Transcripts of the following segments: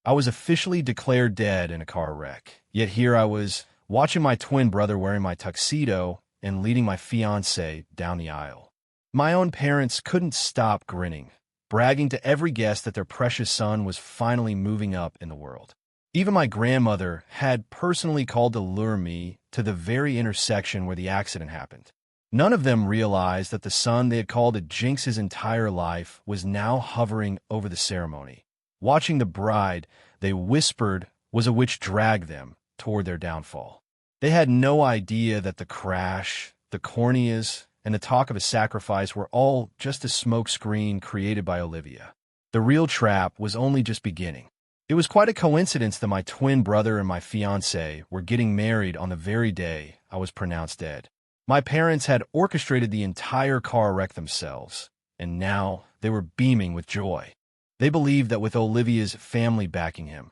I was officially declared dead in a car wreck. Yet here I was, watching my twin brother wearing my tuxedo and leading my fiancée down the aisle. My own parents couldn't stop grinning, bragging to every guest that their precious son was finally moving up in the world. Even my grandmother had personally called to lure me to the very intersection where the accident happened. None of them realized that the son they had called to jinx his entire life was now hovering over the ceremony. Watching the bride, they whispered, was a witch dragged them toward their downfall. They had no idea that the crash, the corneas, and the talk of a sacrifice were all just a smokescreen created by Olivia. The real trap was only just beginning. It was quite a coincidence that my twin brother and my fiancée were getting married on the very day I was pronounced dead. My parents had orchestrated the entire car wreck themselves, and now they were beaming with joy. They believed that with Olivia's family backing him,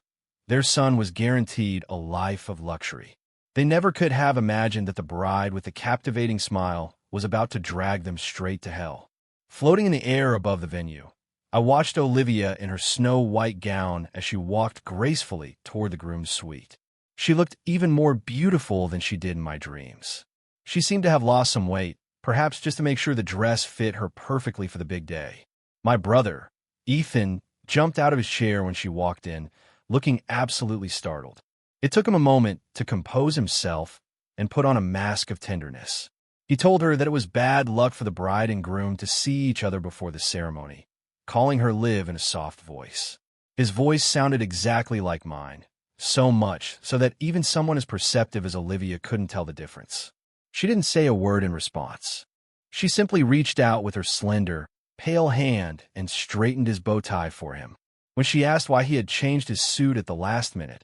their son was guaranteed a life of luxury. They never could have imagined that the bride with the captivating smile was about to drag them straight to hell. Floating in the air above the venue, I watched Olivia in her snow-white gown as she walked gracefully toward the groom's suite. She looked even more beautiful than she did in my dreams. She seemed to have lost some weight, perhaps just to make sure the dress fit her perfectly for the big day. My brother, Ethan, jumped out of his chair when she walked in, looking absolutely startled. It took him a moment to compose himself and put on a mask of tenderness. He told her that it was bad luck for the bride and groom to see each other before the ceremony, calling her Liv in a soft voice. His voice sounded exactly like mine, so much so that even someone as perceptive as Olivia couldn't tell the difference. She didn't say a word in response. She simply reached out with her slender, pale hand and straightened his bow tie for him. When she asked why he had changed his suit at the last minute,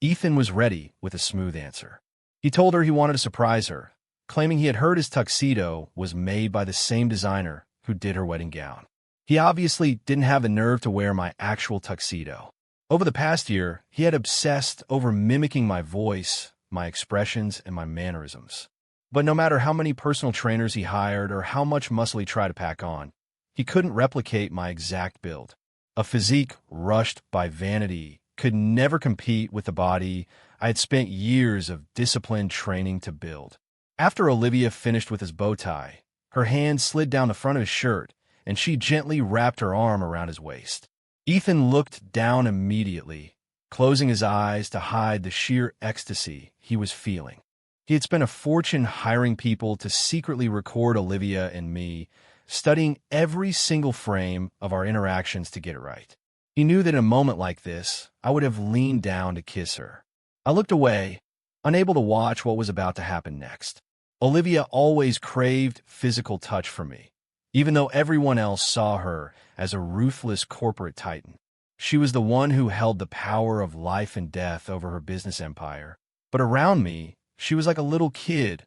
Ethan was ready with a smooth answer. He told her he wanted to surprise her, claiming he had heard his tuxedo was made by the same designer who did her wedding gown. He obviously didn't have the nerve to wear my actual tuxedo. Over the past year, he had obsessed over mimicking my voice, my expressions, and my mannerisms. But no matter how many personal trainers he hired or how much muscle he tried to pack on, he couldn't replicate my exact build. A physique rushed by vanity could never compete with the body I had spent years of disciplined training to build. After Olivia finished with his bow tie, her hand slid down the front of his shirt, and she gently wrapped her arm around his waist. Ethan looked down immediately, closing his eyes to hide the sheer ecstasy he was feeling. He had spent a fortune hiring people to secretly record Olivia and me, studying every single frame of our interactions to get it right. He knew that in a moment like this, I would have leaned down to kiss her. I looked away, unable to watch what was about to happen next. Olivia always craved physical touch from me, even though everyone else saw her as a ruthless corporate titan. She was the one who held the power of life and death over her business empire. But around me, she was like a little kid,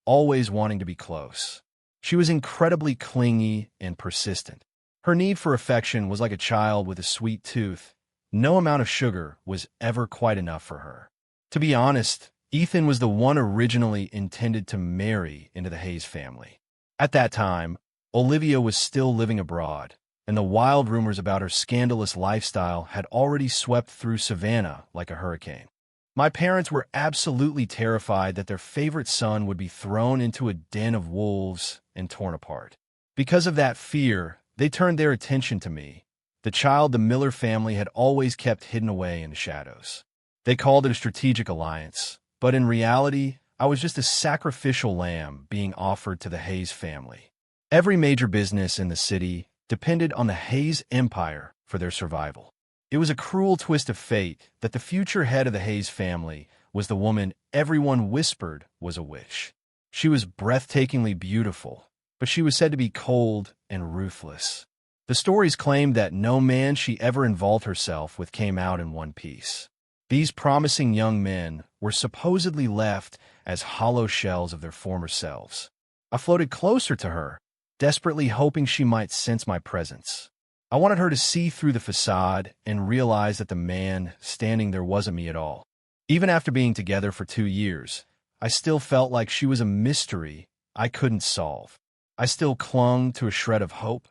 always wanting to be close. She was incredibly clingy and persistent. Her need for affection was like a child with a sweet tooth. No amount of sugar was ever quite enough for her. To be honest, Ethan was the one originally intended to marry into the Hayes family. At that time, Olivia was still living abroad, and the wild rumors about her scandalous lifestyle had already swept through Savannah like a hurricane. My parents were absolutely terrified that their favorite son would be thrown into a den of wolves and torn apart. Because of that fear, they turned their attention to me, the child the Miller family had always kept hidden away in the shadows. They called it a strategic alliance, but in reality, I was just a sacrificial lamb being offered to the Hayes family. Every major business in the city depended on the Hayes empire for their survival. It was a cruel twist of fate that the future head of the Hayes family was the woman everyone whispered was a witch. She was breathtakingly beautiful, but she was said to be cold and ruthless. The stories claimed that no man she ever involved herself with came out in one piece. These promising young men were supposedly left as hollow shells of their former selves. I floated closer to her, desperately hoping she might sense my presence. I wanted her to see through the facade and realize that the man standing there wasn't me at all. Even after being together for 2 years, I still felt like she was a mystery I couldn't solve. I still clung to a shred of hope,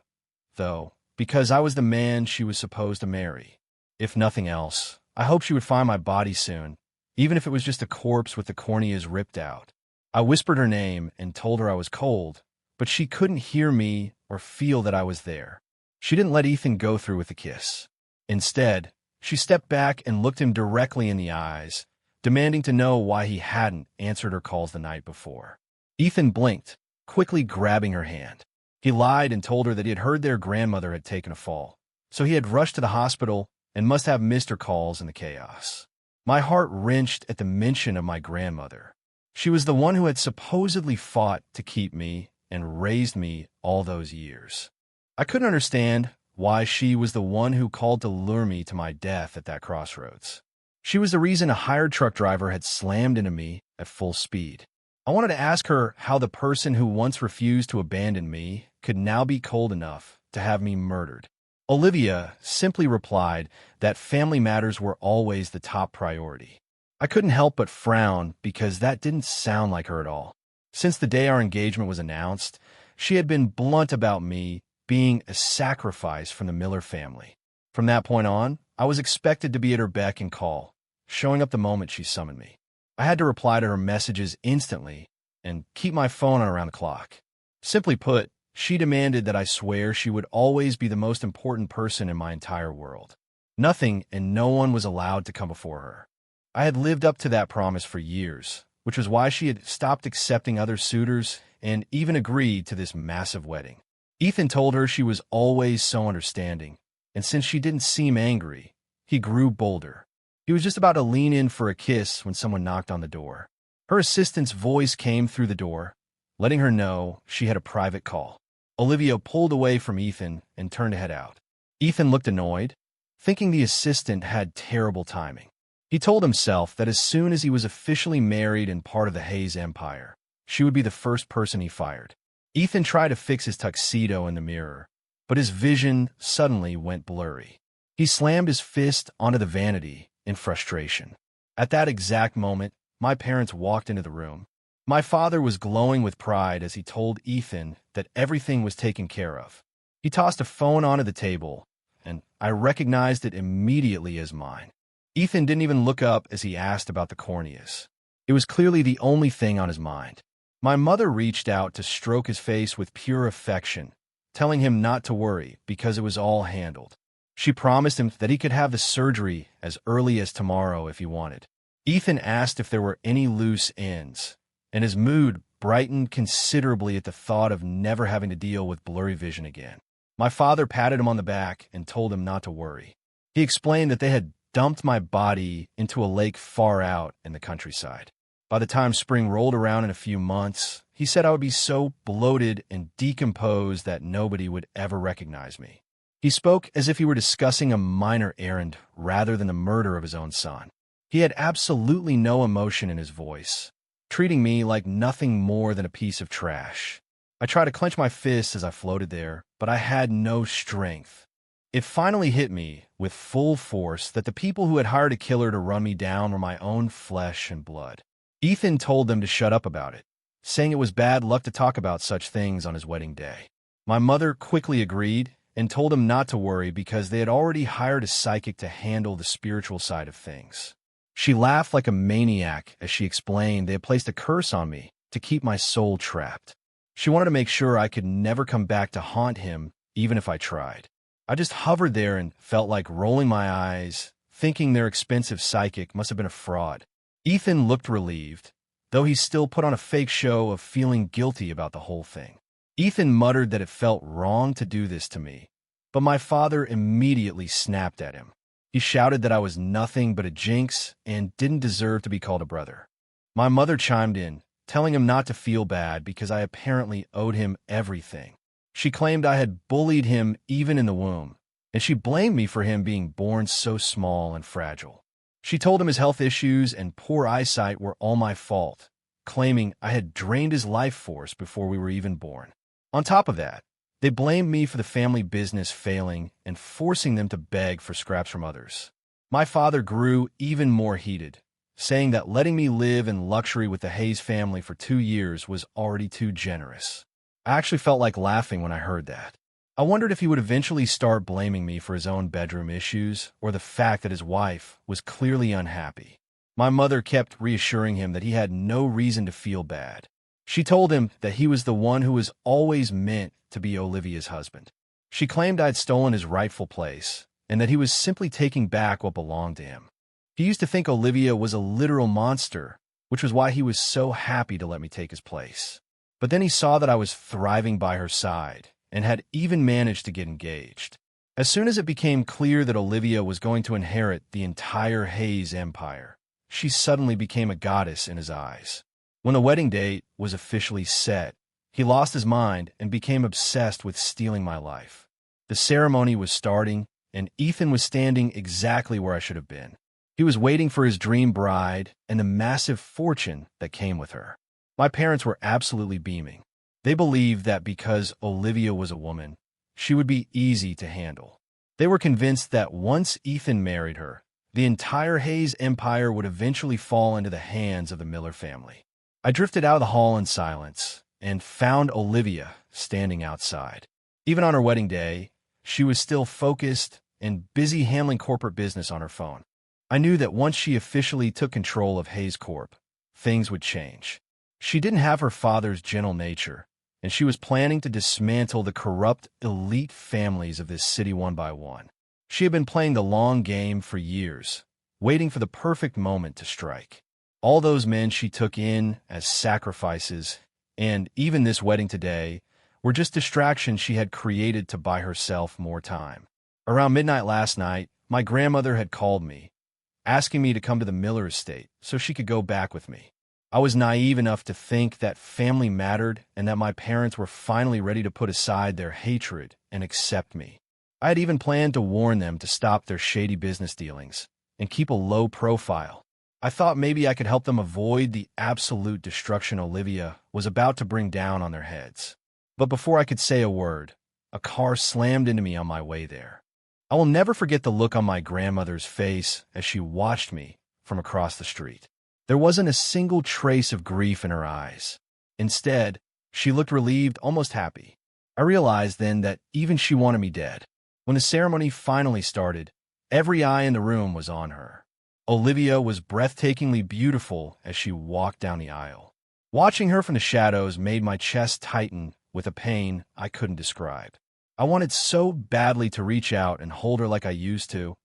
though, because I was the man she was supposed to marry. If nothing else, I hoped she would find my body soon, even if it was just a corpse with the corneas ripped out. I whispered her name and told her I was cold, but she couldn't hear me or feel that I was there. She didn't let Ethan go through with the kiss. Instead, she stepped back and looked him directly in the eyes, demanding to know why he hadn't answered her calls the night before. Ethan blinked, quickly grabbing her hand. He lied and told her that he had heard their grandmother had taken a fall, so he had rushed to the hospital and must have missed her calls in the chaos. My heart wrenched at the mention of my grandmother. She was the one who had supposedly fought to keep me and raised me all those years. I couldn't understand why she was the one who called to lure me to my death at that crossroads. She was the reason a hired truck driver had slammed into me at full speed. I wanted to ask her how the person who once refused to abandon me could now be cold enough to have me murdered. Olivia simply replied that family matters were always the top priority. I couldn't help but frown because that didn't sound like her at all. Since the day our engagement was announced, she had been blunt about me being a sacrifice from the Miller family. From that point on, I was expected to be at her beck and call, showing up the moment she summoned me. I had to reply to her messages instantly and keep my phone on around the clock. Simply put, she demanded that I swear she would always be the most important person in my entire world. Nothing and no one was allowed to come before her. I had lived up to that promise for years, which was why she had stopped accepting other suitors and even agreed to this massive wedding. Ethan told her she was always so understanding, and since she didn't seem angry, he grew bolder. He was just about to lean in for a kiss when someone knocked on the door. Her assistant's voice came through the door, letting her know she had a private call. Olivia pulled away from Ethan and turned to head out. Ethan looked annoyed, thinking the assistant had terrible timing. He told himself that as soon as he was officially married and part of the Hayes empire, she would be the first person he fired. Ethan tried to fix his tuxedo in the mirror, but his vision suddenly went blurry. He slammed his fist onto the vanity in frustration. At that exact moment, my parents walked into the room. My father was glowing with pride as he told Ethan that everything was taken care of. He tossed a phone onto the table, and I recognized it immediately as mine. Ethan didn't even look up as he asked about the corneas. It was clearly the only thing on his mind. My mother reached out to stroke his face with pure affection, telling him not to worry because it was all handled. She promised him that he could have the surgery as early as tomorrow if he wanted. Ethan asked if there were any loose ends, and his mood brightened considerably at the thought of never having to deal with blurry vision again. My father patted him on the back and told him not to worry. He explained that they had dumped my body into a lake far out in the countryside. By the time spring rolled around in a few months, he said I would be so bloated and decomposed that nobody would ever recognize me. He spoke as if he were discussing a minor errand rather than the murder of his own son. He had absolutely no emotion in his voice, treating me like nothing more than a piece of trash. I tried to clench my fists as I floated there, but I had no strength. It finally hit me with full force that the people who had hired a killer to run me down were my own flesh and blood. Ethan told them to shut up about it, saying it was bad luck to talk about such things on his wedding day. My mother quickly agreed and told him not to worry because they had already hired a psychic to handle the spiritual side of things. She laughed like a maniac as she explained they had placed a curse on me to keep my soul trapped. She wanted to make sure I could never come back to haunt him, even if I tried. I just hovered there and felt like rolling my eyes, thinking their expensive psychic must have been a fraud. Ethan looked relieved, though he still put on a fake show of feeling guilty about the whole thing. Ethan muttered that it felt wrong to do this to me, but my father immediately snapped at him. He shouted that I was nothing but a jinx and didn't deserve to be called a brother. My mother chimed in, telling him not to feel bad because I apparently owed him everything. She claimed I had bullied him even in the womb, and she blamed me for him being born so small and fragile. She told him his health issues and poor eyesight were all my fault, claiming I had drained his life force before we were even born. On top of that, they blamed me for the family business failing and forcing them to beg for scraps from others. My father grew even more heated, saying that letting me live in luxury with the Hayes family for 2 years was already too generous. I actually felt like laughing when I heard that. I wondered if he would eventually start blaming me for his own bedroom issues or the fact that his wife was clearly unhappy. My mother kept reassuring him that he had no reason to feel bad. She told him that he was the one who was always meant to be Olivia's husband. She claimed I'd stolen his rightful place and that he was simply taking back what belonged to him. He used to think Olivia was a literal monster, which was why he was so happy to let me take his place. But then he saw that I was thriving by her side and had even managed to get engaged. As soon as it became clear that Olivia was going to inherit the entire Hayes empire, she suddenly became a goddess in his eyes. When the wedding date was officially set, he lost his mind and became obsessed with stealing my life. The ceremony was starting, and Ethan was standing exactly where I should have been. He was waiting for his dream bride and the massive fortune that came with her. My parents were absolutely beaming. They believed that because Olivia was a woman, she would be easy to handle. They were convinced that once Ethan married her, the entire Hayes empire would eventually fall into the hands of the Miller family. I drifted out of the hall in silence and found Olivia standing outside. Even on her wedding day, she was still focused and busy handling corporate business on her phone. I knew that once she officially took control of Hayes Corp, things would change. She didn't have her father's gentle nature, and she was planning to dismantle the corrupt elite families of this city one by one. She had been playing the long game for years, waiting for the perfect moment to strike. All those men she took in as sacrifices, and even this wedding today, were just distractions she had created to buy herself more time. Around midnight last night, my grandmother had called me, asking me to come to the Miller estate so she could go back with me. I was naive enough to think that family mattered and that my parents were finally ready to put aside their hatred and accept me. I had even planned to warn them to stop their shady business dealings and keep a low profile. I thought maybe I could help them avoid the absolute destruction Olivia was about to bring down on their heads. But before I could say a word, a car slammed into me on my way there. I will never forget the look on my grandmother's face as she watched me from across the street. There wasn't a single trace of grief in her eyes. Instead, she looked relieved, almost happy. I realized then that even she wanted me dead. When the ceremony finally started, every eye in the room was on her. Olivia was breathtakingly beautiful as she walked down the aisle. Watching her from the shadows made my chest tighten with a pain I couldn't describe. I wanted so badly to reach out and hold her like I used to,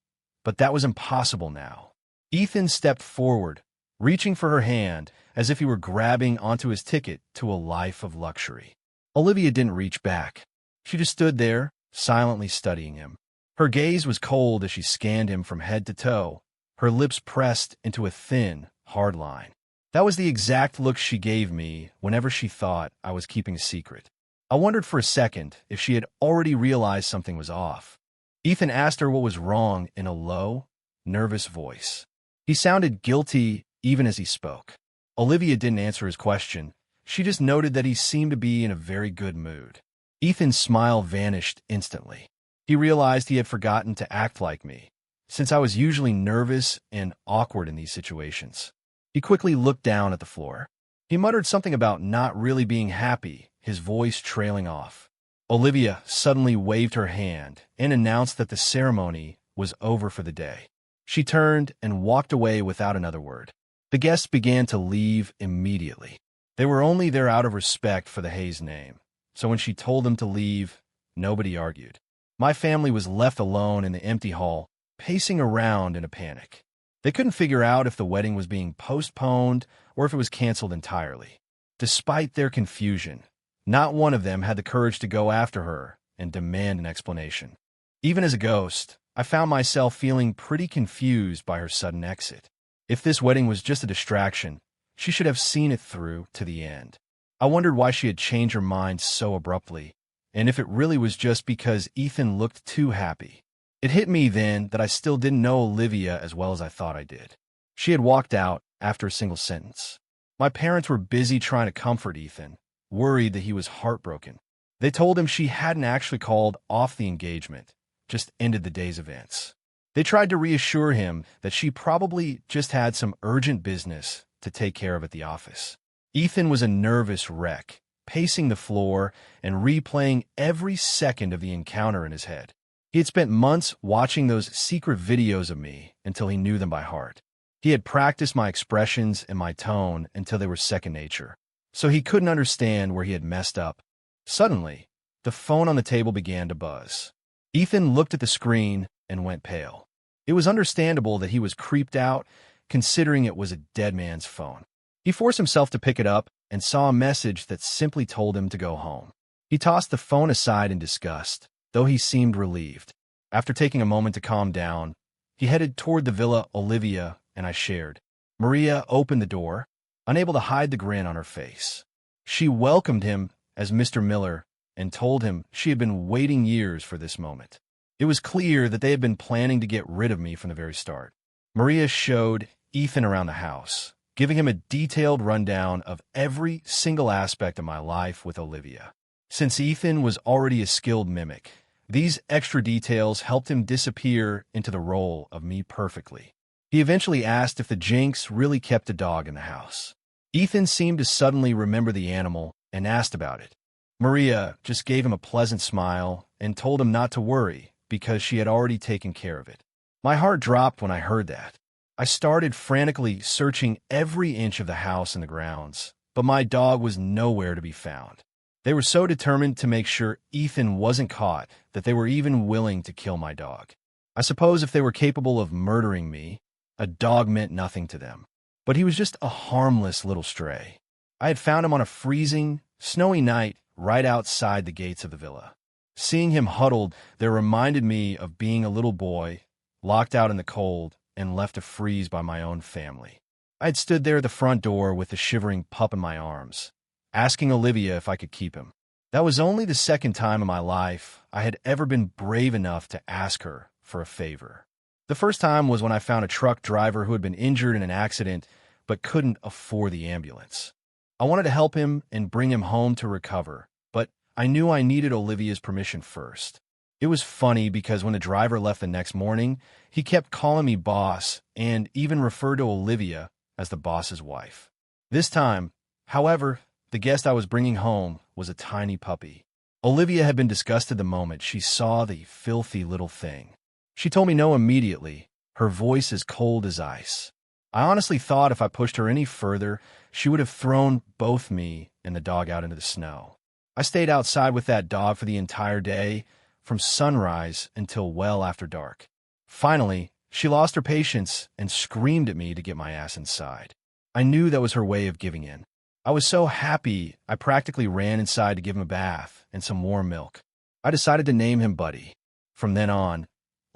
but that was impossible now. Ethan stepped forward, reaching for her hand as if he were grabbing onto his ticket to a life of luxury. Olivia didn't reach back. She just stood there, silently studying him. Her gaze was cold as she scanned him from head to toe, her lips pressed into a thin, hard line. That was the exact look she gave me whenever she thought I was keeping a secret. I wondered for a second if she had already realized something was off. Ethan asked her what was wrong in a low, nervous voice. He sounded guilty even as he spoke. Olivia didn't answer his question. She just noted that he seemed to be in a very good mood. Ethan's smile vanished instantly. He realized he had forgotten to act like me, since I was usually nervous and awkward in these situations. He quickly looked down at the floor. He muttered something about not really being happy, his voice trailing off. Olivia suddenly waved her hand and announced that the ceremony was over for the day. She turned and walked away without another word. The guests began to leave immediately. They were only there out of respect for the Hayes name, so when she told them to leave, nobody argued. My family was left alone in the empty hall, pacing around in a panic. They couldn't figure out if the wedding was being postponed or if it was canceled entirely. Despite their confusion, not one of them had the courage to go after her and demand an explanation. Even as a ghost, I found myself feeling pretty confused by her sudden exit. If this wedding was just a distraction, she should have seen it through to the end. I wondered why she had changed her mind so abruptly, and if it really was just because Ethan looked too happy. It hit me then that I still didn't know Olivia as well as I thought I did. She had walked out after a single sentence. My parents were busy trying to comfort Ethan, worried that he was heartbroken. They told him she hadn't actually called off the engagement, just ended the day's events. They tried to reassure him that she probably just had some urgent business to take care of at the office. Ethan was a nervous wreck, pacing the floor and replaying every second of the encounter in his head. He had spent months watching those secret videos of me until he knew them by heart. He had practiced my expressions and my tone until they were second nature, so he couldn't understand where he had messed up. Suddenly, the phone on the table began to buzz. Ethan looked at the screen and went pale. It was understandable that he was creeped out, considering it was a dead man's phone. He forced himself to pick it up and saw a message that simply told him to go home. He tossed the phone aside in disgust, though he seemed relieved. After taking a moment to calm down, he headed toward the villa Olivia and I shared. Maria opened the door, unable to hide the grin on her face. She welcomed him as Mr. Miller and told him she had been waiting years for this moment. It was clear that they had been planning to get rid of me from the very start. Maria showed Ethan around the house, giving him a detailed rundown of every single aspect of my life with Olivia. Since Ethan was already a skilled mimic, these extra details helped him disappear into the role of me perfectly. He eventually asked if the Jinx really kept a dog in the house. Ethan seemed to suddenly remember the animal and asked about it. Maria just gave him a pleasant smile and told him not to worry because she had already taken care of it. My heart dropped when I heard that. I started frantically searching every inch of the house and the grounds, but my dog was nowhere to be found. They were so determined to make sure Ethan wasn't caught that they were even willing to kill my dog. I suppose if they were capable of murdering me, a dog meant nothing to them. But he was just a harmless little stray. I had found him on a freezing, snowy night right outside the gates of the villa. Seeing him huddled there reminded me of being a little boy, locked out in the cold and left to freeze by my own family. I had stood there at the front door with the shivering pup in my arms, asking Olivia if I could keep him. That was only the second time in my life I had ever been brave enough to ask her for a favor. The first time was when I found a truck driver who had been injured in an accident but couldn't afford the ambulance. I wanted to help him and bring him home to recover, but I knew I needed Olivia's permission first. It was funny because when the driver left the next morning, he kept calling me boss and even referred to Olivia as the boss's wife. This time, however, the guest I was bringing home was a tiny puppy. Olivia had been disgusted the moment she saw the filthy little thing. She told me no immediately, her voice as cold as ice. I honestly thought if I pushed her any further, she would have thrown both me and the dog out into the snow. I stayed outside with that dog for the entire day, from sunrise until well after dark. Finally, she lost her patience and screamed at me to get my ass inside. I knew that was her way of giving in. I was so happy, I practically ran inside to give him a bath and some warm milk. I decided to name him Buddy. From then on,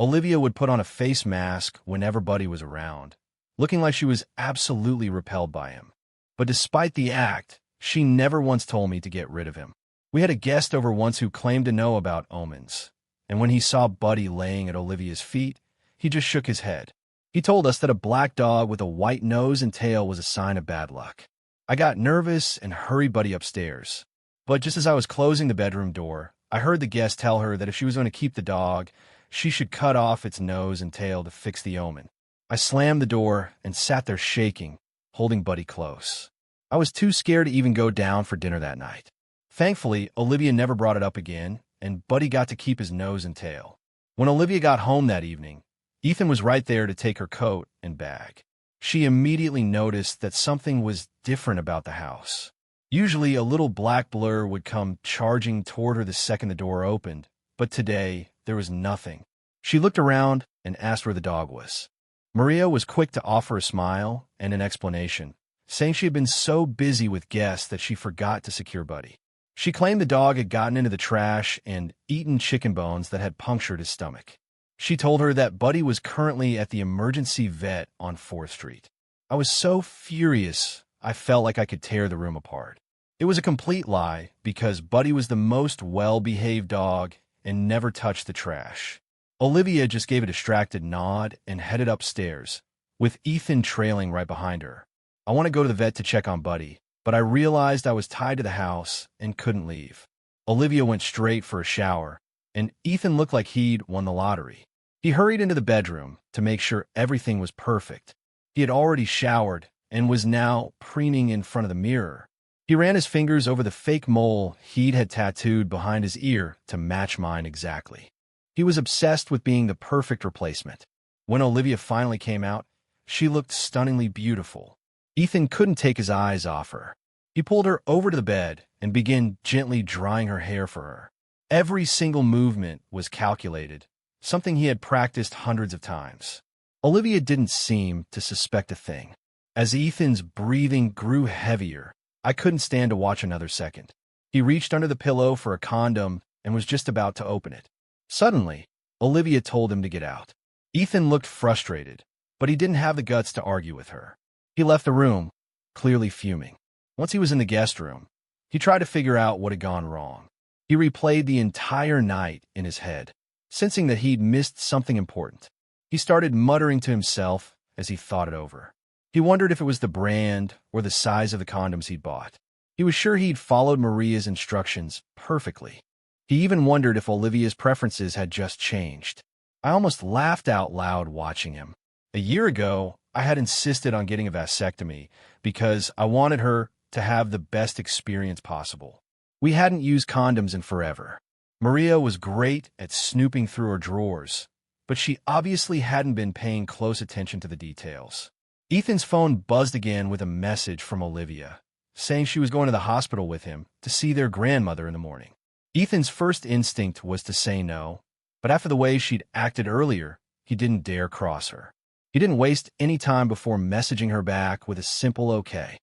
Olivia would put on a face mask whenever Buddy was around, looking like she was absolutely repelled by him. But despite the act, she never once told me to get rid of him. We had a guest over once who claimed to know about omens, and when he saw Buddy laying at Olivia's feet, he just shook his head. He told us that a black dog with a white nose and tail was a sign of bad luck. I got nervous and hurried Buddy upstairs, but just as I was closing the bedroom door, I heard the guest tell her that if she was going to keep the dog, she should cut off its nose and tail to fix the omen. I slammed the door and sat there shaking, holding Buddy close. I was too scared to even go down for dinner that night. Thankfully, Olivia never brought it up again, and Buddy got to keep his nose and tail. When Olivia got home that evening, Ethan was right there to take her coat and bag. She immediately noticed that something was different about the house. Usually, a little black blur would come charging toward her the second the door opened, but today, there was nothing. She looked around and asked where the dog was. Maria was quick to offer a smile and an explanation, saying she had been so busy with guests that she forgot to secure Buddy. She claimed the dog had gotten into the trash and eaten chicken bones that had punctured his stomach. She told her that Buddy was currently at the emergency vet on 4th Street. I was so furious, I felt like I could tear the room apart. It was a complete lie because Buddy was the most well-behaved dog and never touched the trash. Olivia just gave a distracted nod and headed upstairs, with Ethan trailing right behind her. I want to go to the vet to check on Buddy, but I realized I was tied to the house and couldn't leave. Olivia went straight for a shower, and Ethan looked like he'd won the lottery. He hurried into the bedroom to make sure everything was perfect. He had already showered and was now preening in front of the mirror. He ran his fingers over the fake mole he'd had tattooed behind his ear to match mine exactly. He was obsessed with being the perfect replacement. When Olivia finally came out, she looked stunningly beautiful. Ethan couldn't take his eyes off her. He pulled her over to the bed and began gently drying her hair for her. Every single movement was calculated, something he had practiced hundreds of times. Olivia didn't seem to suspect a thing. As Ethan's breathing grew heavier, I couldn't stand to watch another second. He reached under the pillow for a condom and was just about to open it. Suddenly, Olivia told him to get out. Ethan looked frustrated, but he didn't have the guts to argue with her. He left the room, clearly fuming. Once he was in the guest room, he tried to figure out what had gone wrong. He replayed the entire night in his head, sensing that he'd missed something important. He started muttering to himself as he thought it over. He wondered if it was the brand or the size of the condoms he'd bought. He was sure he'd followed Maria's instructions perfectly. He even wondered if Olivia's preferences had just changed. I almost laughed out loud watching him. A year ago, I had insisted on getting a vasectomy because I wanted her to have the best experience possible. We hadn't used condoms in forever. Maria was great at snooping through her drawers, but she obviously hadn't been paying close attention to the details. Ethan's phone buzzed again with a message from Olivia, saying she was going to the hospital with him to see their grandmother in the morning. Ethan's first instinct was to say no, but after the way she'd acted earlier, he didn't dare cross her. He didn't waste any time before messaging her back with a simple okay.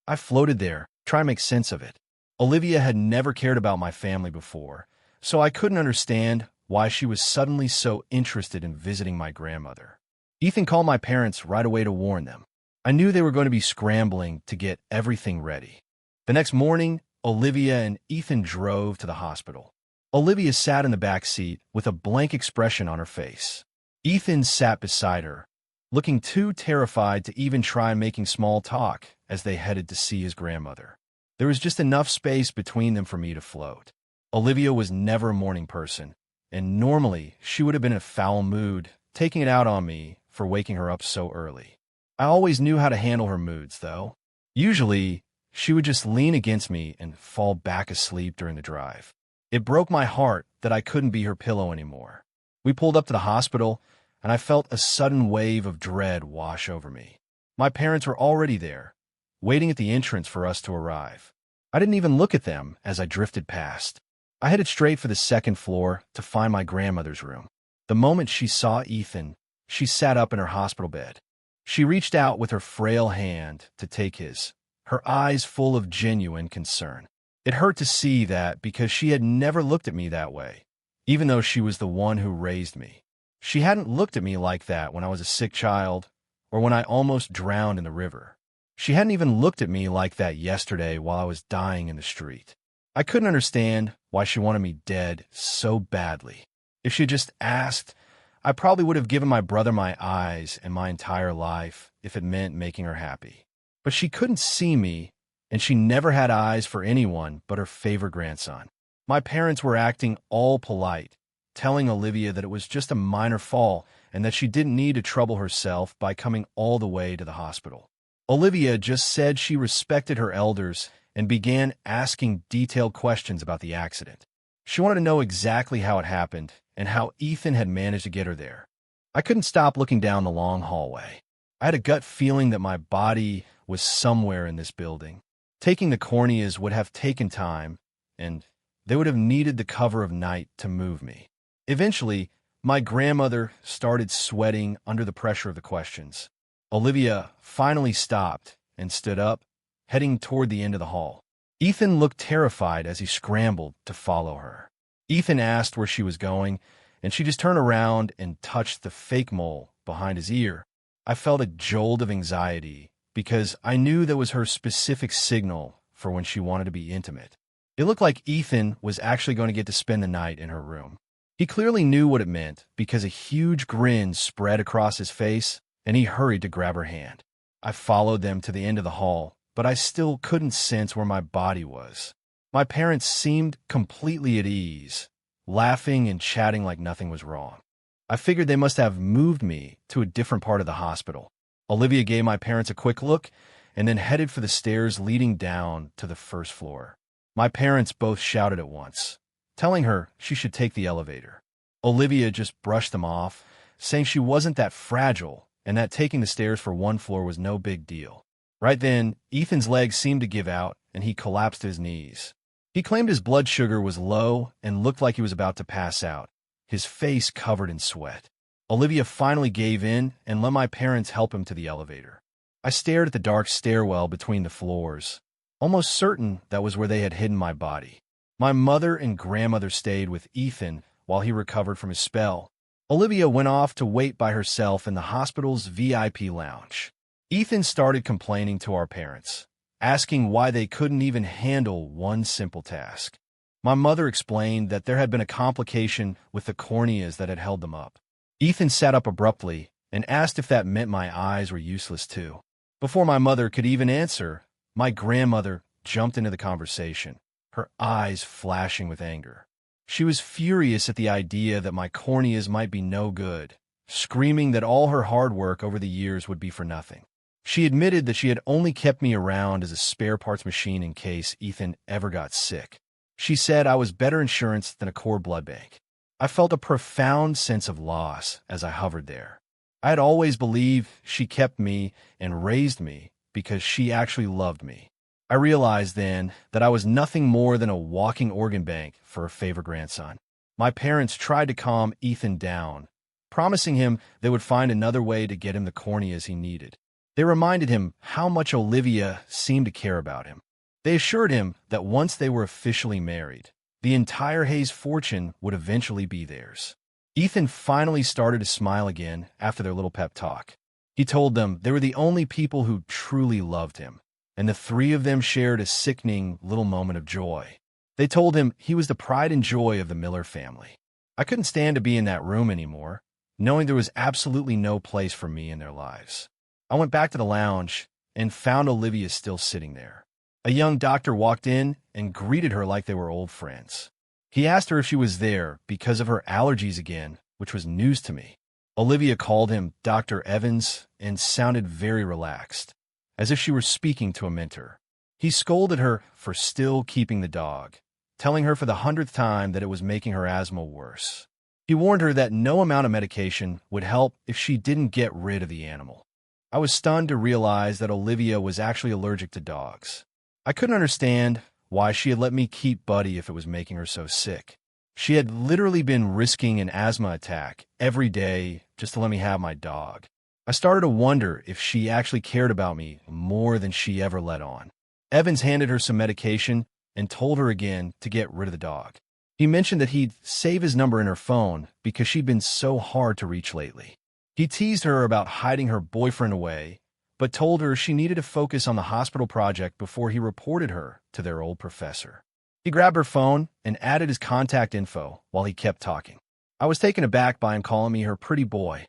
I floated there, trying to make sense of it. Olivia had never cared about my family before, so I couldn't understand why she was suddenly so interested in visiting my grandmother. Ethan called my parents right away to warn them. I knew they were going to be scrambling to get everything ready. The next morning, Olivia and Ethan drove to the hospital. Olivia sat in the back seat with a blank expression on her face. Ethan sat beside her, looking too terrified to even try making small talk as they headed to see his grandmother. There was just enough space between them for me to float. Olivia was never a morning person, and normally she would have been in a foul mood, taking it out on me for waking her up so early. I always knew how to handle her moods, though. Usually, she would just lean against me and fall back asleep during the drive. It broke my heart that I couldn't be her pillow anymore. We pulled up to the hospital, and I felt a sudden wave of dread wash over me. My parents were already there, waiting at the entrance for us to arrive. I didn't even look at them as I drifted past. I headed straight for the second floor to find my grandmother's room. The moment she saw Ethan, she sat up in her hospital bed. She reached out with her frail hand to take his, her eyes full of genuine concern. It hurt to see that because she had never looked at me that way, even though she was the one who raised me. She hadn't looked at me like that when I was a sick child or when I almost drowned in the river. She hadn't even looked at me like that yesterday while I was dying in the street. I couldn't understand why she wanted me dead so badly. If she had just asked, I probably would have given my brother my eyes and my entire life if it meant making her happy. But she couldn't see me, and she never had eyes for anyone but her favorite grandson. My parents were acting all polite, telling Olivia that it was just a minor fall and that she didn't need to trouble herself by coming all the way to the hospital. Olivia just said she respected her elders and began asking detailed questions about the accident. She wanted to know exactly how it happened and how Ethan had managed to get her there. I couldn't stop looking down the long hallway. I had a gut feeling that my body was somewhere in this building. Taking the corneas would have taken time, and they would have needed the cover of night to move me. Eventually, my grandmother started sweating under the pressure of the questions. Olivia finally stopped and stood up, heading toward the end of the hall. Ethan looked terrified as he scrambled to follow her. Ethan asked where she was going, and she just turned around and touched the fake mole behind his ear. I felt a jolt of anxiety because I knew that was her specific signal for when she wanted to be intimate. It looked like Ethan was actually going to get to spend the night in her room. He clearly knew what it meant because a huge grin spread across his face, and he hurried to grab her hand. I followed them to the end of the hall, but I still couldn't sense where my body was. My parents seemed completely at ease, laughing and chatting like nothing was wrong. I figured they must have moved me to a different part of the hospital. Olivia gave my parents a quick look, and then headed for the stairs leading down to the first floor. My parents both shouted at once, telling her she should take the elevator. Olivia just brushed them off, saying she wasn't that fragile and that taking the stairs for one floor was no big deal. Right then, Ethan's legs seemed to give out, and he collapsed to his knees. He claimed his blood sugar was low and looked like he was about to pass out, his face covered in sweat. Olivia finally gave in and let my parents help him to the elevator. I stared at the dark stairwell between the floors, almost certain that was where they had hidden my body. My mother and grandmother stayed with Ethan while he recovered from his spell. Olivia went off to wait by herself in the hospital's VIP lounge. Ethan started complaining to our parents, asking why they couldn't even handle one simple task. My mother explained that there had been a complication with the corneas that had held them up. Ethan sat up abruptly and asked if that meant my eyes were useless too. Before my mother could even answer, my grandmother jumped into the conversation, her eyes flashing with anger. She was furious at the idea that my corneas might be no good, screaming that all her hard work over the years would be for nothing. She admitted that she had only kept me around as a spare parts machine in case Ethan ever got sick. She said I was better insurance than a cord blood bank. I felt a profound sense of loss as I hovered there. I had always believed she kept me and raised me because she actually loved me. I realized then that I was nothing more than a walking organ bank for a favorite grandson. My parents tried to calm Ethan down, promising him they would find another way to get him the corneas he needed. They reminded him how much Olivia seemed to care about him. They assured him that once they were officially married, the entire Hayes fortune would eventually be theirs. Ethan finally started to smile again after their little pep talk. He told them they were the only people who truly loved him, and the three of them shared a sickening little moment of joy. They told him he was the pride and joy of the Miller family. I couldn't stand to be in that room anymore, knowing there was absolutely no place for me in their lives. I went back to the lounge and found Olivia still sitting there. A young doctor walked in and greeted her like they were old friends. He asked her if she was there because of her allergies again, which was news to me. Olivia called him Dr. Evans and sounded very relaxed, as if she were speaking to a mentor. He scolded her for still keeping the dog, telling her for the 100th time that it was making her asthma worse. He warned her that no amount of medication would help if she didn't get rid of the animal. I was stunned to realize that Olivia was actually allergic to dogs. I couldn't understand why she had let me keep Buddy if it was making her so sick. She had literally been risking an asthma attack every day just to let me have my dog. I started to wonder if she actually cared about me more than she ever let on. Evans handed her some medication and told her again to get rid of the dog. He mentioned that he'd save his number in her phone because she'd been so hard to reach lately. He teased her about hiding her boyfriend away, but told her she needed to focus on the hospital project before he reported her to their old professor. He grabbed her phone and added his contact info while he kept talking. I was taken aback by him calling me her pretty boy.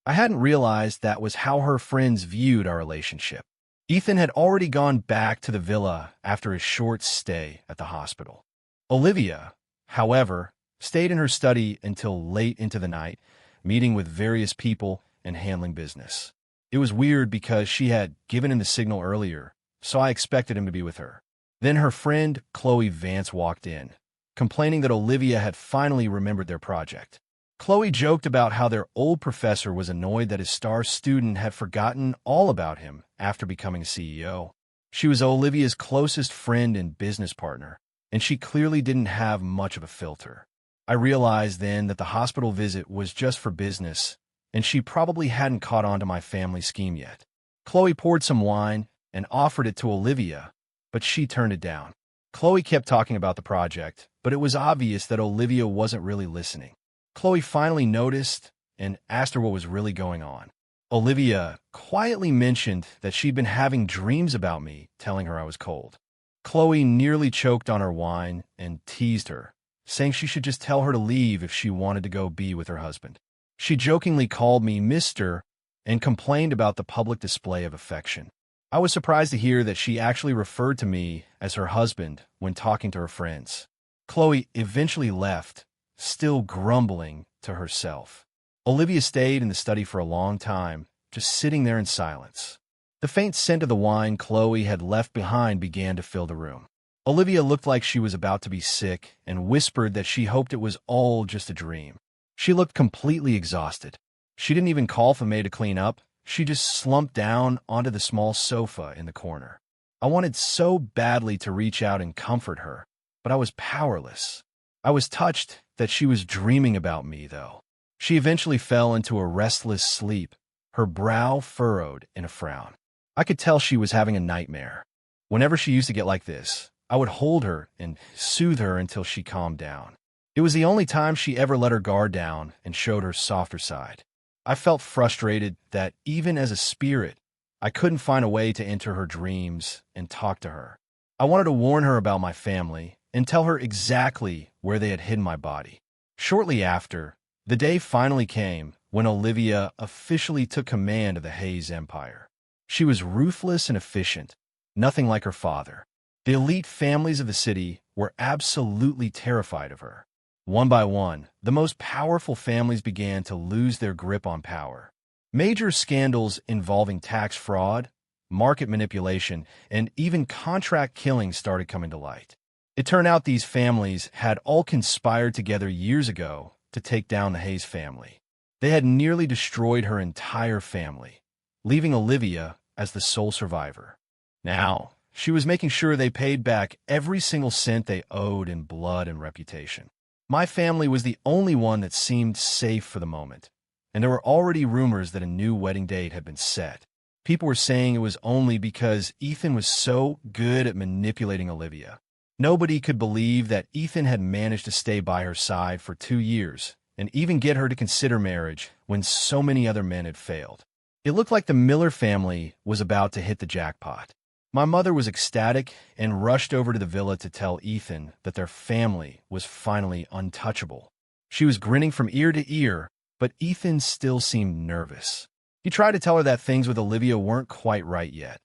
I hadn't realized that was how her friends viewed our relationship. Ethan had already gone back to the villa after his short stay at the hospital. Olivia, however, stayed in her study until late into the night, meeting with various people and handling business. It was weird because she had given him the signal earlier, so I expected him to be with her. Then her friend, Chloe Vance, walked in, complaining that Olivia had finally remembered their project. Chloe joked about how their old professor was annoyed that his star student had forgotten all about him after becoming a CEO. She was Olivia's closest friend and business partner, and she clearly didn't have much of a filter. I realized then that the hospital visit was just for business, and she probably hadn't caught on to my family scheme yet. Chloe poured some wine and offered it to Olivia, but she turned it down. Chloe kept talking about the project, but it was obvious that Olivia wasn't really listening. Chloe finally noticed and asked her what was really going on. Olivia quietly mentioned that she'd been having dreams about me, telling her I was cold. Chloe nearly choked on her wine and teased her, saying she should just tell her to leave if she wanted to go be with her husband. She jokingly called me Mr. and complained about the public display of affection. I was surprised to hear that she actually referred to me as her husband when talking to her friends. Chloe eventually left, still grumbling to herself. Olivia stayed in the study for a long time, just sitting there in silence. The faint scent of the wine Chloe had left behind began to fill the room. Olivia looked like she was about to be sick and whispered that she hoped it was all just a dream. She looked completely exhausted. She didn't even call for May to clean up. She just slumped down onto the small sofa in the corner. I wanted so badly to reach out and comfort her, but I was powerless. I was touched that she was dreaming about me, though. She eventually fell into a restless sleep, her brow furrowed in a frown. I could tell she was having a nightmare. Whenever she used to get like this, I would hold her and soothe her until she calmed down. It was the only time she ever let her guard down and showed her softer side. I felt frustrated that even as a spirit, I couldn't find a way to enter her dreams and talk to her. I wanted to warn her about my family and tell her exactly where they had hidden my body. Shortly after, the day finally came when Olivia officially took command of the Hayes Empire. She was ruthless and efficient, nothing like her father. The elite families of the city were absolutely terrified of her. One by one, the most powerful families began to lose their grip on power. Major scandals involving tax fraud, market manipulation, and even contract killing started coming to light. It turned out these families had all conspired together years ago to take down the Hayes family. They had nearly destroyed her entire family, leaving Olivia as the sole survivor. Now, she was making sure they paid back every single cent they owed in blood and reputation. My family was the only one that seemed safe for the moment, and there were already rumors that a new wedding date had been set. People were saying it was only because Ethan was so good at manipulating Olivia. Nobody could believe that Ethan had managed to stay by her side for 2 years and even get her to consider marriage when so many other men had failed. It looked like the Miller family was about to hit the jackpot. My mother was ecstatic and rushed over to the villa to tell Ethan that their family was finally untouchable. She was grinning from ear to ear, but Ethan still seemed nervous. He tried to tell her that things with Olivia weren't quite right yet,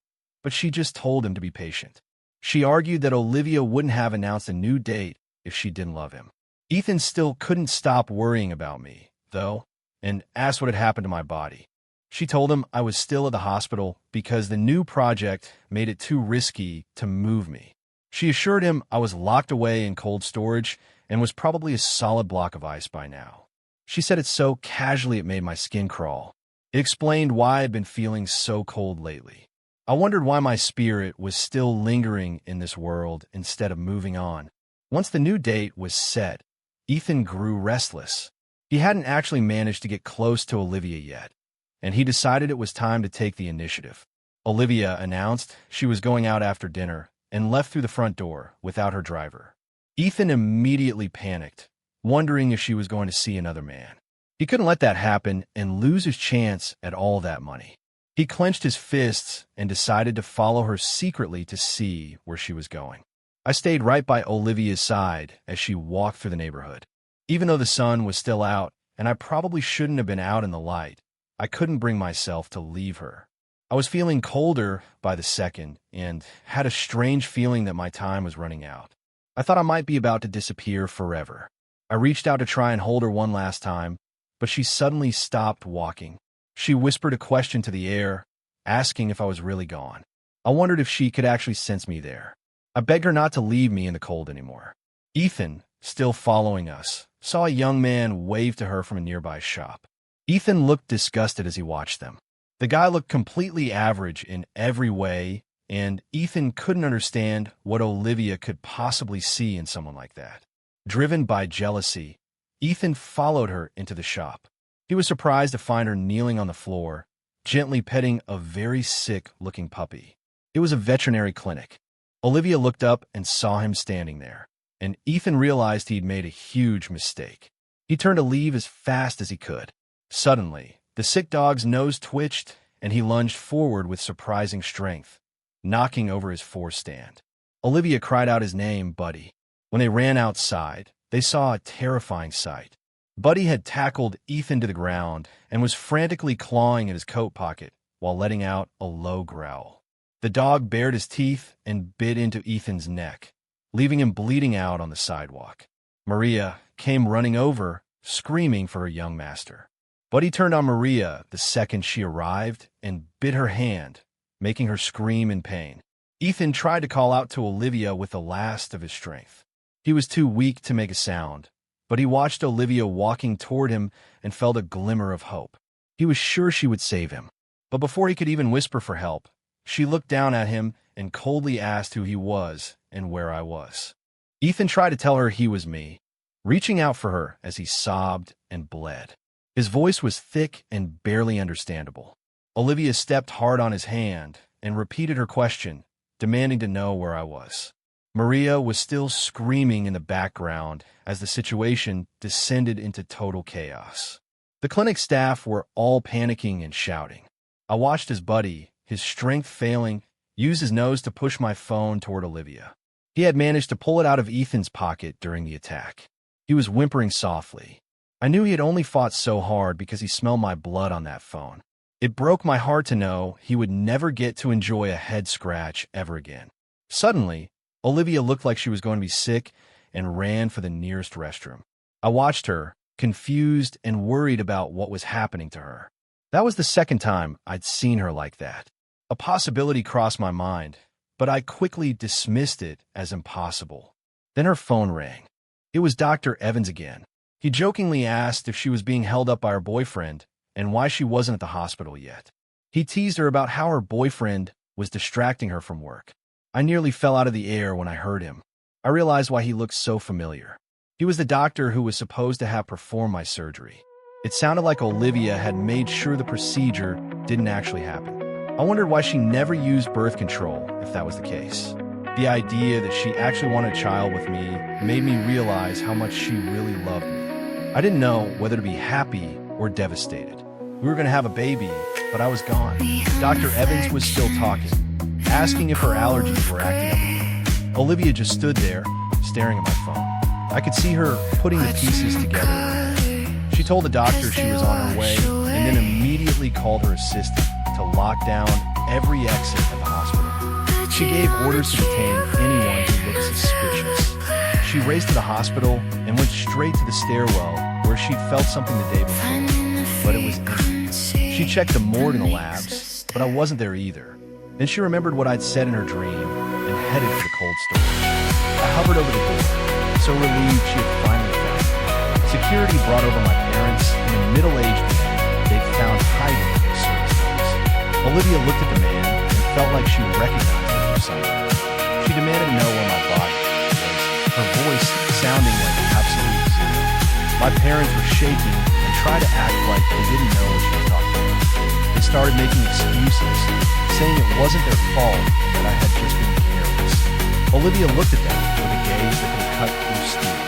but she just told him to be patient. She argued that Olivia wouldn't have announced a new date if she didn't love him. Ethan still couldn't stop worrying about me, though, and asked what had happened to my body. She told him I was still at the hospital because the new project made it too risky to move me. She assured him I was locked away in cold storage and was probably a solid block of ice by now. She said it so casually it made my skin crawl. It explained why I'd been feeling so cold lately. I wondered why my spirit was still lingering in this world instead of moving on. Once the new date was set, Ethan grew restless. He hadn't actually managed to get close to Olivia yet, and he decided it was time to take the initiative. Olivia announced she was going out after dinner and left through the front door without her driver. Ethan immediately panicked, wondering if she was going to see another man. He couldn't let that happen and lose his chance at all that money. He clenched his fists and decided to follow her secretly to see where she was going. I stayed right by Olivia's side as she walked through the neighborhood. Even though the sun was still out and I probably shouldn't have been out in the light, I couldn't bring myself to leave her. I was feeling colder by the second and had a strange feeling that my time was running out. I thought I might be about to disappear forever. I reached out to try and hold her one last time, but she suddenly stopped walking. She whispered a question to the air, asking if I was really gone. I wondered if she could actually sense me there. I begged her not to leave me in the cold anymore. Ethan, still following us, saw a young man wave to her from a nearby shop. Ethan looked disgusted as he watched them. The guy looked completely average in every way, and Ethan couldn't understand what Olivia could possibly see in someone like that. Driven by jealousy, Ethan followed her into the shop. He was surprised to find her kneeling on the floor, gently petting a very sick-looking puppy. It was a veterinary clinic. Olivia looked up and saw him standing there, and Ethan realized he'd made a huge mistake. He turned to leave as fast as he could. Suddenly, the sick dog's nose twitched, and he lunged forward with surprising strength, knocking over his forestand. Olivia cried out his name, Buddy. When they ran outside, they saw a terrifying sight. Buddy had tackled Ethan to the ground and was frantically clawing at his coat pocket while letting out a low growl. The dog bared his teeth and bit into Ethan's neck, leaving him bleeding out on the sidewalk. Maria came running over, screaming for her young master. Buddy turned on Maria the second she arrived and bit her hand, making her scream in pain. Ethan tried to call out to Olivia with the last of his strength. He was too weak to make a sound, but he watched Olivia walking toward him and felt a glimmer of hope. He was sure she would save him. But before he could even whisper for help, she looked down at him and coldly asked who he was and where I was. Ethan tried to tell her he was me, reaching out for her as he sobbed and bled. His voice was thick and barely understandable. Olivia stepped hard on his hand and repeated her question, demanding to know where I was. Maria was still screaming in the background as the situation descended into total chaos. The clinic staff were all panicking and shouting. I watched his buddy, his strength failing, use his nose to push my phone toward Olivia. He had managed to pull it out of Ethan's pocket during the attack. He was whimpering softly. I knew he had only fought so hard because he smelled my blood on that phone. It broke my heart to know he would never get to enjoy a head scratch ever again. Suddenly, Olivia looked like she was going to be sick and ran for the nearest restroom. I watched her, confused and worried about what was happening to her. That was the second time I'd seen her like that. A possibility crossed my mind, but I quickly dismissed it as impossible. Then her phone rang. It was Dr. Evans again. He jokingly asked if she was being held up by her boyfriend and why she wasn't at the hospital yet. He teased her about how her boyfriend was distracting her from work. I nearly fell out of the air when I heard him. I realized why he looked so familiar. He was the doctor who was supposed to have performed my surgery. It sounded like Olivia had made sure the procedure didn't actually happen. I wondered why she never used birth control if that was the case. The idea that she actually wanted a child with me made me realize how much she really loved me. I didn't know whether to be happy or devastated. We were going to have a baby, but I was gone. Dr. Evans was still talking, asking if her allergies were acting up again. Olivia just stood there, staring at my phone. I could see her putting the pieces together. She told the doctor she was on her way and then immediately called her assistant to lock down every exit at the hospital. She gave orders to detain anyone who looked suspicious. She raced to the hospital and went straight to the stairwell where she'd felt something the day before, but it was empty. She checked the morgue and the labs, but I wasn't there either. Then she remembered what I'd said in her dream and headed for the cold storage. I hovered over the door, so relieved she had finally found me. Security brought over my parents and a middle-aged man they'd found hiding in the service rooms. Olivia looked at the man and felt like she recognized him from somewhere. She demanded to know where my body was, her voice sounding like absolute zero. My parents were shaking and tried to act like they didn't know what she was talking about. They started making excuses, saying it wasn't their fault that I had just been careless. Olivia looked at them with a gaze that could cut through steel.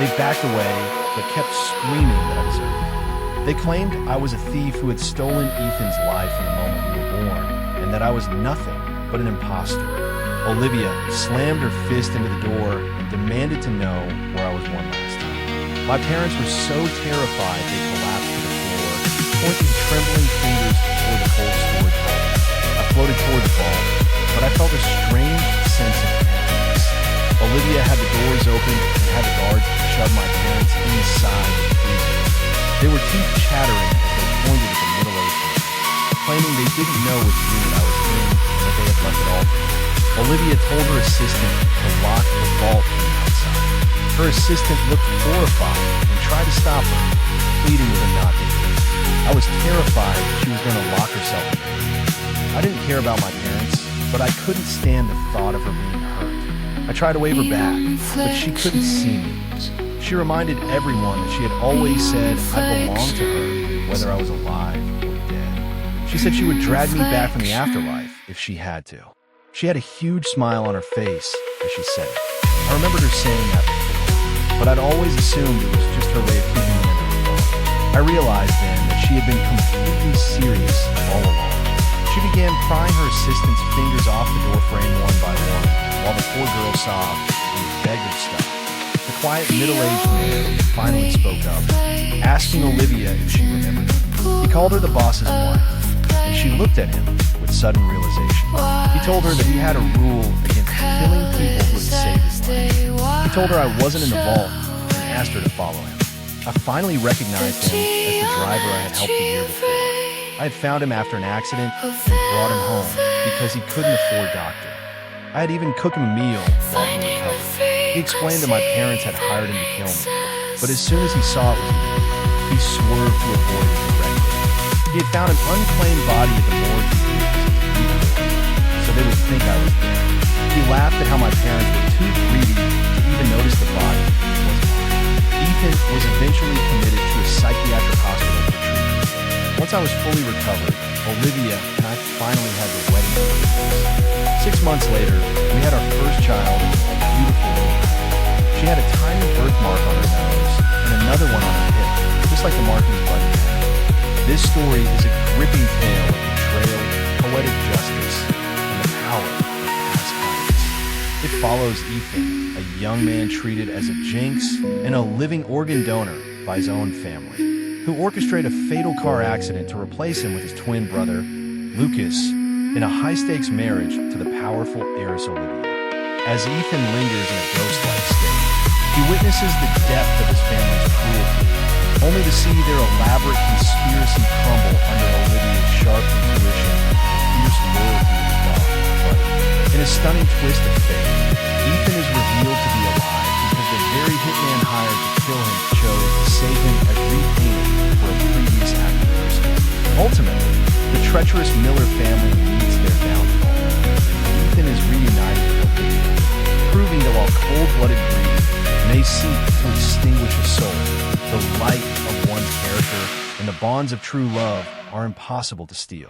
They backed away, but kept screaming that I deserved it. They claimed I was a thief who had stolen Ethan's life in the moment we were born, and that I was nothing but an impostor. Olivia slammed her fist into the door and demanded to know where I was one last time. My parents were so terrified they collapsed to the floor, pointing trembling fingers toward the cold storage vault. I floated toward the vault, but I felt a strange sense of emptiness. Olivia had the doors open and had the guards shove my parents inside the freezer. They were teeth chattering as they pointed at the middle-aged man, claiming they didn't know which unit I was in and that they had left it all for me. Olivia told her assistant to lock the vault from the outside. Her assistant looked horrified and tried to stop her, pleading with her not to. I was terrified she was going to lock herself in there. I didn't care about my parents, but I couldn't stand the thought of her being hurt. I tried to wave her back, but she couldn't see me. She reminded everyone that she had always said I belonged to her, whether I was alive or dead. She said she would drag me back from the afterlife if she had to. She had a huge smile on her face as she said it. I remembered her saying that before, but I'd always assumed it was just her way of keeping me under control. I realized then that she had been completely serious all along. She began prying her assistant's fingers off the door frame one by one, while the poor girl sobbed and begged her to stop. The quiet middle-aged man finally spoke up, asking Olivia if she remembered him. He called her the boss's wife, and she looked at him with sudden realization. He told her that he had a rule against killing people who had saved his life. He told her I wasn't in the vault and asked her to follow him. I finally recognized him as the driver I had helped the year before. I had found him after an accident and brought him home because he couldn't afford doctor. I had even cooked him a meal while he recovered. He explained that my parents had hired him to kill me, but as soon as he saw it was me, he swerved to avoid it directly. He had found an unclaimed body at the morgue he used as a decoy, so they would think I was dead. He laughed at how my parents were too greedy to even notice the body was mine. Ethan was eventually committed to a psychiatric hospital for treatment. Once I was fully recovered, Olivia and I finally had the wedding to 6 months later, we had our first child, a beautiful little girl. She had a tiny birthmark on her nose and another one on her hip, just like the markings Buddy had. This story is a gripping tale of betrayal, poetic justice, and the power of past kindness. It follows Ethan, a young man treated as a jinx and a living organ donor by his own family, who orchestrate a fatal car accident to replace him with his twin brother, Lucas, in a high-stakes marriage to the powerful heiress Olivia. As Ethan lingers in a ghost-like state, he witnesses the depth of his family's cruelty, only to see their elaborate conspiracy crumble under Olivia's sharp intuition and fierce loyalty to his dog, Buddy. In a stunning twist of fate, Ethan is revealed to be alive because the very hitman hired to kill him chose to save him as repayment for a previous act of mercy. Ultimately, the treacherous Miller family meets their downfall, and Ethan is reunited with Olivia, proving that while cold-blooded greed may seek to extinguish a soul, the light of one's character and the bonds of true love are impossible to steal.